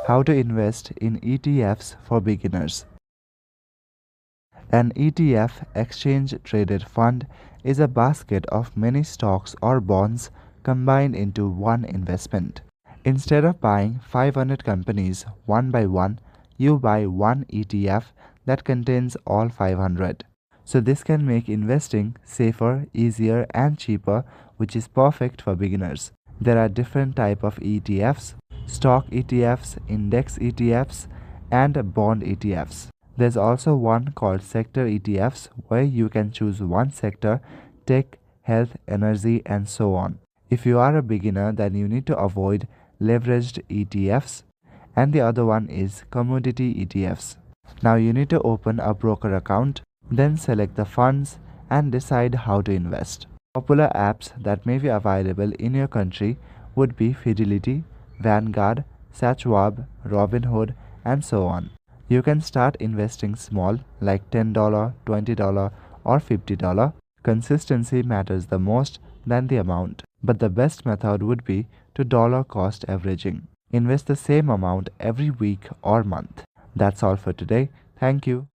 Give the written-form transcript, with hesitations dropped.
How to invest in ETFs for beginners. An ETF, exchange traded fund, is a basket of many stocks or bonds combined into one investment. Instead of buying 500 companies one by one, you buy one ETF that contains all 500. So this can make investing safer, easier and cheaper, which is perfect for beginners. There are different types of ETFs: stock ETFs, index ETFs, and bond ETFs. There's also one called sector ETFs where you can choose one sector: tech, health, energy, and so on. If you are a beginner, then you need to avoid leveraged ETFs, and the other one is commodity ETFs. Now you need to open a broker account, then select the funds and decide how to invest. Popular apps that may be available in your country would be Fidelity, Vanguard, Satchwab, Robinhood, and so on. You can start investing small, like $10, $20, or $50. Consistency matters the most than the amount, but the best method would be to dollar cost averaging. Invest the same amount every week or month. That's all for today. Thank you.